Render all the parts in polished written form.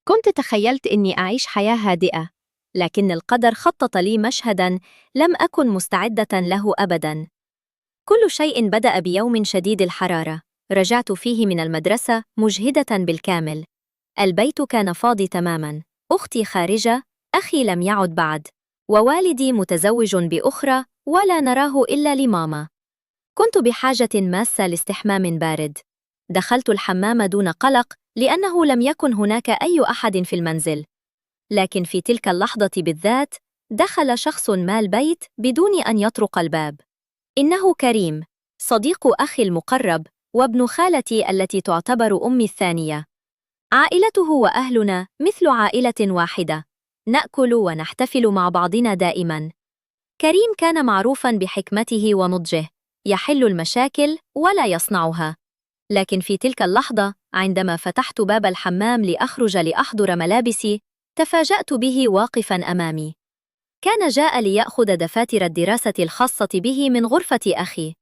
كنت تخيلت إني أعيش حياة هادئة، لكن القدر خطط لي مشهداً لم أكن مستعدة له أبداً. كل شيء بدأ بيوم شديد الحرارة، رجعت فيه من المدرسة مجهدة بالكامل. البيت كان فاضي تماماً، أختي خارجة، أخي لم يعد بعد، ووالدي متزوج بأخرى ولا نراه إلا لماما. كنت بحاجة ماسة لاستحمام بارد. دخلت الحمام دون قلق لأنه لم يكن هناك أي أحد في المنزل. لكن في تلك اللحظة بالذات، دخل شخص ما البيت بدون أن يطرق الباب. إنه كريم، صديق أخي المقرب وابن خالتي التي تعتبر أمي الثانية. عائلته وأهلنا مثل عائلة واحدة، نأكل ونحتفل مع بعضنا دائما. كريم كان معروفا بحكمته ونضجه، يحل المشاكل ولا يصنعها. لكن في تلك اللحظة، عندما فتحت باب الحمام لأخرج لأحضر ملابسي، تفاجأت به واقفاً أمامي. كان جاء ليأخذ دفاتر الدراسة الخاصة به من غرفة أخي.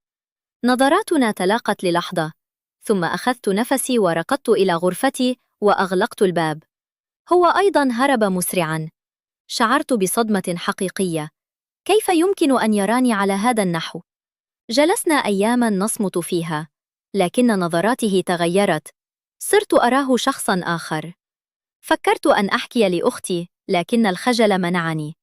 نظراتنا تلاقت للحظة، ثم أخذت نفسي وركضت إلى غرفتي وأغلقت الباب. هو أيضاً هرب مسرعاً. شعرت بصدمة حقيقية. كيف يمكن أن يراني على هذا النحو؟ جلسنا أياماً نصمت فيها، لكن نظراته تغيرت. صرت أراه شخصاً آخر. فكرت أن أحكي لأختي، لكن الخجل منعني.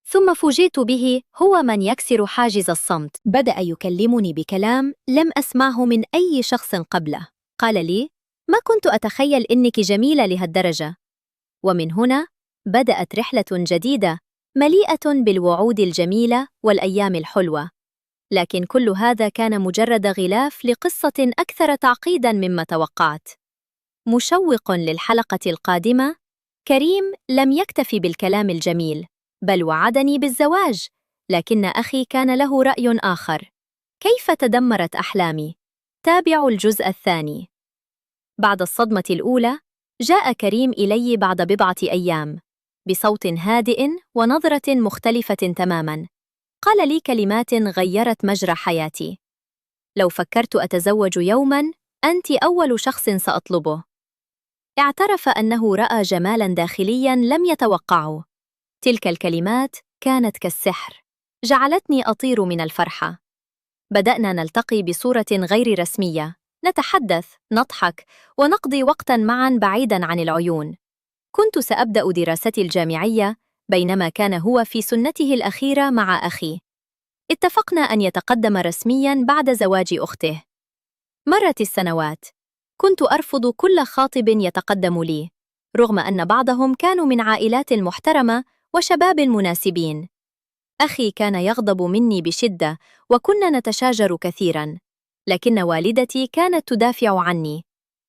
ثم فوجئت به هو من يكسر حاجز الصمت. بدأ يكلمني بكلام لم أسمعه من أي شخص قبله. قال لي: ما كنت أتخيل إنك جميلة لهالدرجة. ومن هنا بدأت رحلة جديدة، مليئة بالوعود الجميلة والأيام الحلوة. لكن كل هذا كان مجرد غلاف لقصة أكثر تعقيداً مما توقعت. مشوق للحلقة القادمة. كريم لم يكتف بالكلام الجميل، بل وعدني بالزواج، لكن أخي كان له رأي آخر. كيف تدمرت أحلامي؟ تابعوا الجزء الثاني. بعد الصدمة الأولى، جاء كريم إلي بعد بضعة أيام، بصوت هادئ ونظرة مختلفة تماماً. قال لي كلمات غيرت مجرى حياتي. لو فكرت أتزوج يوماً، أنت أول شخص سأطلبه. اعترف أنه رأى جمالاً داخلياً لم يتوقعه. تلك الكلمات كانت كالسحر، جعلتني أطير من الفرحة. بدأنا نلتقي بصورة غير رسمية، نتحدث، نضحك، ونقضي وقتاً معاً بعيداً عن العيون. كنت سأبدأ دراستي الجامعية، بينما كان هو في سنته الأخيرة مع أخي. اتفقنا أن يتقدم رسمياً بعد زواج أخته. مرت السنوات. كنت أرفض كل خاطب يتقدم لي، رغم أن بعضهم كانوا من عائلات محترمة وشباب مناسبين. أخي كان يغضب مني بشدة، وكنا نتشاجر كثيراً. لكن والدتي كانت تدافع عني،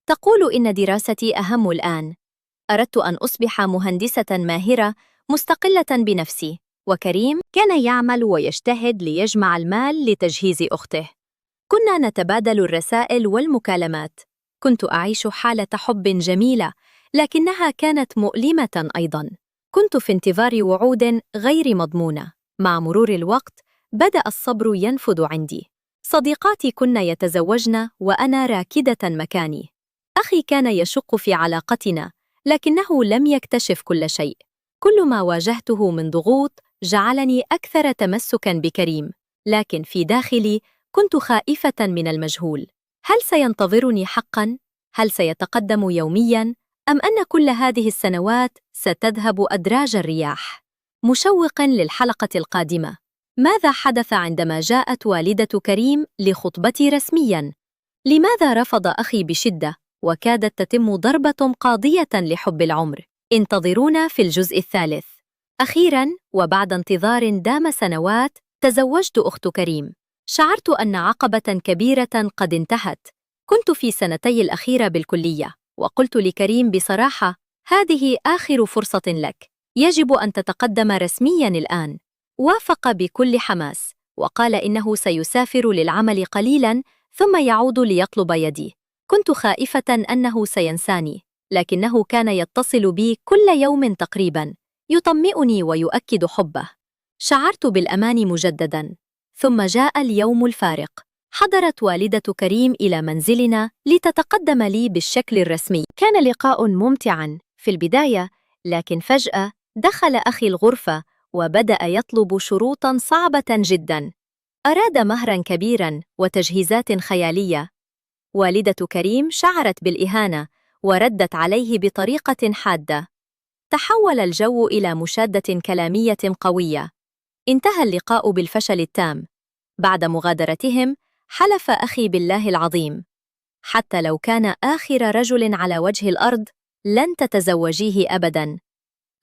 تقول إن دراستي أهم الآن. أردت أن أصبح مهندسة ماهرة مستقلة بنفسي، وكريم كان يعمل ويجتهد ليجمع المال لتجهيز أخته. كنا نتبادل الرسائل والمكالمات. كنت أعيش حالة حب جميلة، لكنها كانت مؤلمة أيضاً. كنت في انتظار وعود غير مضمونة. مع مرور الوقت، بدأ الصبر ينفذ عندي. صديقاتي كن يتزوجن وأنا راكدة مكاني. أخي كان يشق في علاقتنا، لكنه لم يكتشف كل شيء. كل ما واجهته من ضغوط جعلني أكثر تمسكاً بكريم، لكن في داخلي كنت خائفة من المجهول. هل سينتظرني حقاً؟ هل سيتقدم يومياً؟ أم أن كل هذه السنوات ستذهب أدراج الرياح؟ مشوقاً للحلقة القادمة. ماذا حدث عندما جاءت والدة كريم لخطبتي رسمياً؟ لماذا رفض أخي بشدة؟ وكادت تتم ضربة قاضية لحب العمر. انتظرونا في الجزء الثالث. أخيراً، وبعد انتظار دام سنوات، تزوجت أخت كريم. شعرت أن عقبة كبيرة قد انتهت. كنت في سنتي الأخيرة بالكلية، وقلت لكريم بصراحة: هذه آخر فرصة لك، يجب أن تتقدم رسمياً الآن. وافق بكل حماس، وقال إنه سيسافر للعمل قليلاً ثم يعود ليطلب يدي. كنت خائفة أنه سينساني، لكنه كان يتصل بي كل يوم تقريباً، يطمئني ويؤكد حبه. شعرت بالأمان مجدداً. ثم جاء اليوم الفارق. حضرت والدة كريم إلى منزلنا لتتقدم لي بالشكل الرسمي. كان لقاء ممتعاً. في البداية، لكن فجأة دخل أخي الغرفة وبدأ يطلب شروطاً صعبة جداً. أراد مهراً كبيراً وتجهيزات خيالية. والدة كريم شعرت بالإهانة وردت عليه بطريقة حادة. تحول الجو إلى مشادة كلامية قوية. انتهى اللقاء بالفشل التام. بعد مغادرتهم، حلف أخي بالله العظيم: حتى لو كان آخر رجل على وجه الأرض، لن تتزوجيه أبداً.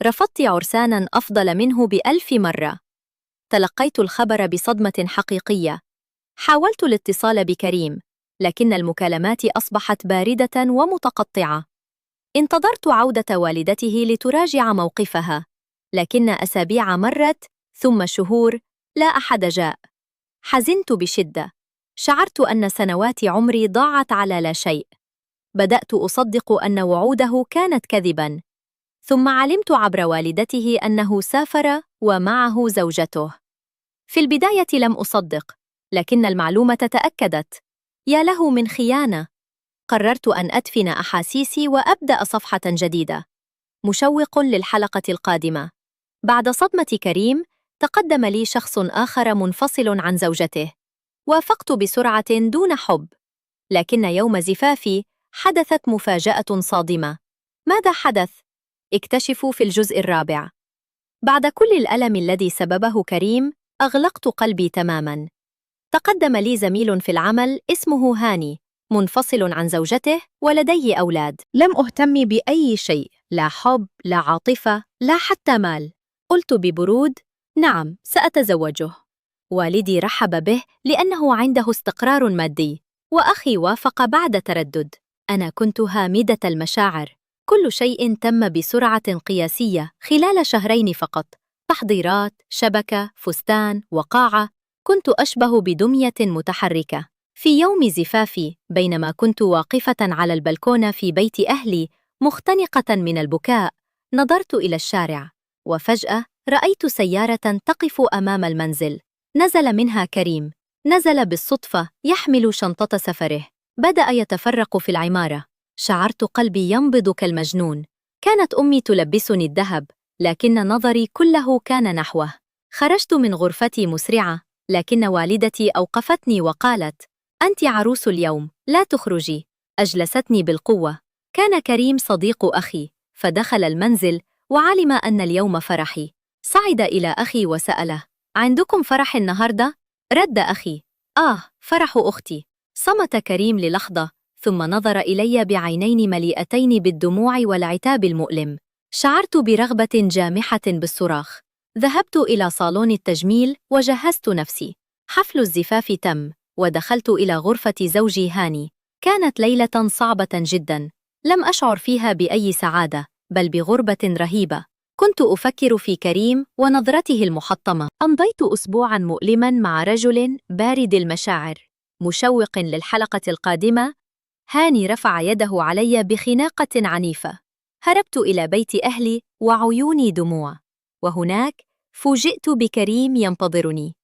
رفضت عرساناً أفضل منه ب1000 مرة. تلقيت الخبر بصدمة حقيقية. حاولت الاتصال بكريم، لكن المكالمات أصبحت باردة ومتقطعة. انتظرت عودة والدته لتراجع موقفها، لكن أسابيع مرت، ثم شهور، لا أحد جاء. حزنت بشدة. شعرت أن سنوات عمري ضاعت على لا شيء. بدأت أصدق أن وعوده كانت كذباً. ثم علمت عبر والدته أنه سافر ومعه زوجته. في البداية لم أصدق، لكن المعلومة تأكدت. يا له من خيانة! قررت أن أدفن أحاسيسي وأبدأ صفحة جديدة. مشوق للحلقة القادمة. بعد صدمة كريم، تقدم لي شخص آخر منفصل عن زوجته. وافقت بسرعة دون حب. لكن يوم زفافي حدثت مفاجأة صادمة. ماذا حدث؟ اكتشفوا في الجزء الرابع. بعد كل الألم الذي سببه كريم، أغلقت قلبي تماماً. تقدم لي زميل في العمل اسمه هاني، منفصل عن زوجته ولديه أولاد. لم أهتم بأي شيء، لا حب، لا عاطفة، لا حتى مال. قلت ببرود: نعم، سأتزوجه. والدي رحب به لأنه عنده استقرار مادي، وأخي وافق بعد تردد. أنا كنت هامدة المشاعر. كل شيء تم بسرعة قياسية خلال شهرين فقط. تحضيرات، شبكة، فستان، وقاعة. كنت أشبه بدمية متحركة. في يوم زفافي، بينما كنت واقفة على البلكونة في بيت أهلي مختنقة من البكاء، نظرت إلى الشارع، وفجأة رأيت سيارة تقف أمام المنزل. نزل منها كريم. نزل بالصدفة يحمل شنطة سفره. بدأ يتفرق في العمارة. شعرت قلبي ينبض كالمجنون. كانت أمي تلبسني الذهب، لكن نظري كله كان نحوه. خرجت من غرفتي مسرعة، لكن والدتي أوقفتني وقالت: أنت عروس اليوم، لا تخرجي. أجلستني بالقوة. كان كريم صديق أخي، فدخل المنزل وعلم أن اليوم فرحي. صعد إلى أخي وسأله: عندكم فرح النهاردة؟ رد أخي: فرح أختي. صمت كريم للحظة، ثم نظر إلي بعينين مليئتين بالدموع والعتاب المؤلم. شعرت برغبة جامحة بالصراخ. ذهبت إلى صالون التجميل وجهزت نفسي. حفل الزفاف تم، ودخلت إلى غرفة زوجي هاني. كانت ليلة صعبة جدا. لم أشعر فيها بأي سعادة، بل بغربة رهيبة. كنت أفكر في كريم ونظرته المحطمة. أمضيت أسبوعا مؤلما مع رجل بارد المشاعر. مشوق للحلقة القادمة. هاني رفع يده علي بخناقة عنيفة. هربت إلى بيت أهلي وعيوني دموع. وهناك فوجئت بكريم ينتظرني.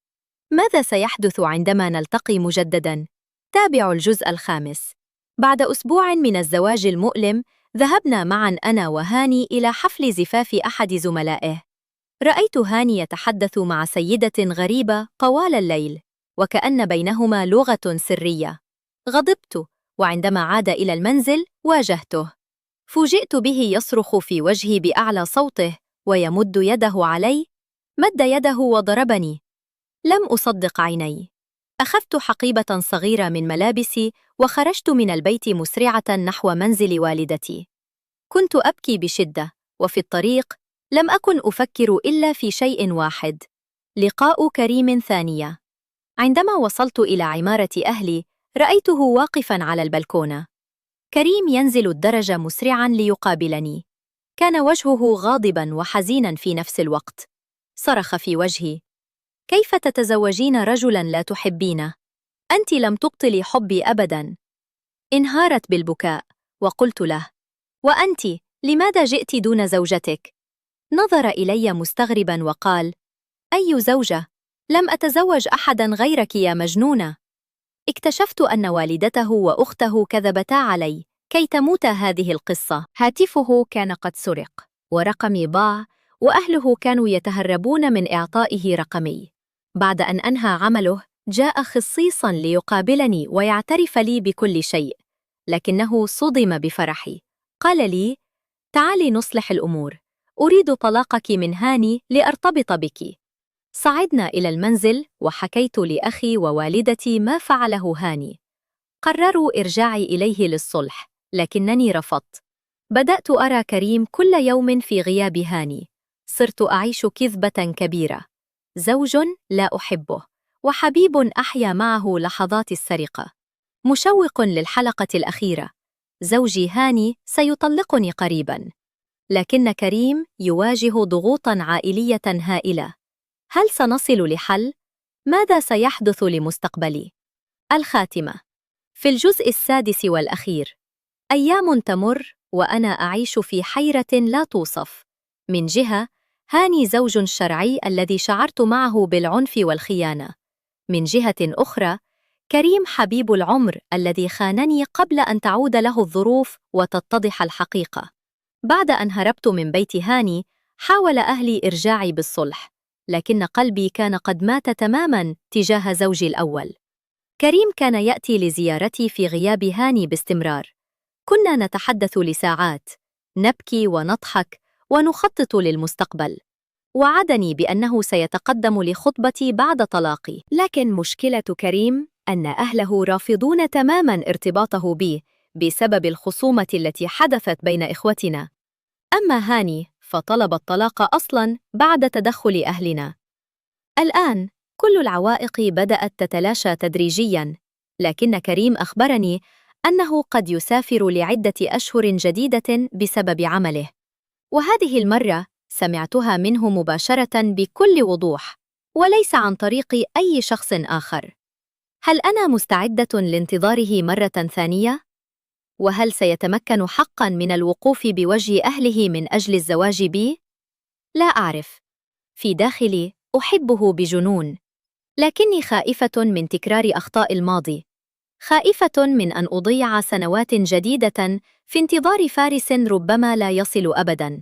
ماذا سيحدث عندما نلتقي مجدداً؟ تابع الجزء الخامس. بعد أسبوع من الزواج المؤلم، ذهبنا معاً أنا وهاني إلى حفل زفاف أحد زملائه. رأيت هاني يتحدث مع سيدة غريبة طوال الليل، وكأن بينهما لغة سرية. غضبت، وعندما عاد إلى المنزل واجهته. فوجئت به يصرخ في وجهي بأعلى صوته ويمد يده علي. مد يده وضربني. لم أصدق عيني. أخذت حقيبة صغيرة من ملابسي وخرجت من البيت مسرعة نحو منزل والدتي. كنت أبكي بشدة، وفي الطريق لم أكن أفكر إلا في شيء واحد: لقاء كريم ثانية. عندما وصلت إلى عمارة أهلي، رأيته واقفاً على البلكونة. كريم ينزل الدرج مسرعاً ليقابلني. كان وجهه غاضباً وحزيناً في نفس الوقت. صرخ في وجهي: كيف تتزوجين رجلاً لا تحبينه؟ أنت لم تبطلي حبي أبداً. انهارت بالبكاء، وقلت له: وأنت، لماذا جئت دون زوجتك؟ نظر إلي مستغرباً وقال: أي زوجة؟ لم أتزوج أحداً غيرك يا مجنونة. اكتشفت أن والدته وأخته كذبتا علي، كي تموت هذه القصة. هاتفه كان قد سرق، ورقمي ضاع، وأهله كانوا يتهربون من إعطائه رقمي. بعد أن أنهى عمله، جاء خصيصاً ليقابلني ويعترف لي بكل شيء، لكنه صدم بفرحي. قال لي: تعالي نصلح الأمور، أريد طلاقك من هاني لأرتبط بك. صعدنا إلى المنزل وحكيت لأخي ووالدتي ما فعله هاني. قرروا إرجاعي إليه للصلح، لكنني رفضت. بدأت أرى كريم كل يوم في غياب هاني. صرت أعيش كذبة كبيرة. زوج لا أحبه، وحبيب أحيا معه لحظات السرقة. مشوق للحلقة الأخيرة. زوجي هاني سيطلقني قريباً. لكن كريم يواجه ضغوطاً عائلية هائلة. هل سنصل لحل؟ ماذا سيحدث لمستقبلي؟ الخاتمة. في الجزء السادس والأخير. أيام تمر وأنا أعيش في حيرة لا توصف. من جهة، هاني زوج شرعي الذي شعرت معه بالعنف والخيانة. من جهة أخرى، كريم حبيب العمر الذي خانني قبل أن تعود له الظروف وتتضح الحقيقة. بعد أن هربت من بيت هاني، حاول أهلي إرجاعي بالصلح، لكن قلبي كان قد مات تماماً تجاه زوجي الأول. كريم كان يأتي لزيارتي في غياب هاني باستمرار. كنا نتحدث لساعات، نبكي ونضحك ونخطط للمستقبل. وعدني بأنه سيتقدم لخطبتي بعد طلاقي، لكن مشكلة كريم أن أهله رافضون تماماً ارتباطه بي بسبب الخصومة التي حدثت بين إخوتنا. أما هاني فطلب الطلاق أصلاً بعد تدخل أهلنا. الآن كل العوائق بدأت تتلاشى تدريجياً، لكن كريم أخبرني أنه قد يسافر لعدة أشهر جديدة بسبب عمله، وهذه المرة سمعتها منه مباشرة بكل وضوح، وليس عن طريق أي شخص آخر. هل أنا مستعدة لانتظاره مرة ثانية؟ وهل سيتمكن حقاً من الوقوف بوجه أهله من أجل الزواج بي؟ لا أعرف. في داخلي أحبه بجنون، لكني خائفة من تكرار أخطاء الماضي، خائفة من أن أضيع سنوات جديدة في انتظار فارس ربما لا يصل أبداً.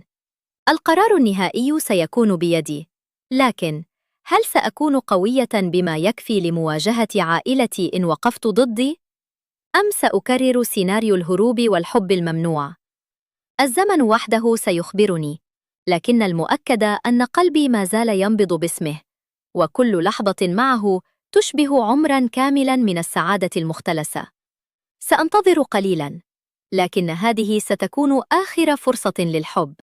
القرار النهائي سيكون بيدي، لكن هل سأكون قوية بما يكفي لمواجهة عائلتي إن وقفت ضدي؟ أم سأكرر سيناريو الهروب والحب الممنوع؟ الزمن وحده سيخبرني، لكن المؤكد أن قلبي ما زال ينبض باسمه، وكل لحظة معه تشبه عمراً كاملاً من السعادة المختلسة. سأنتظر قليلاً، لكن هذه ستكون آخر فرصة للحب.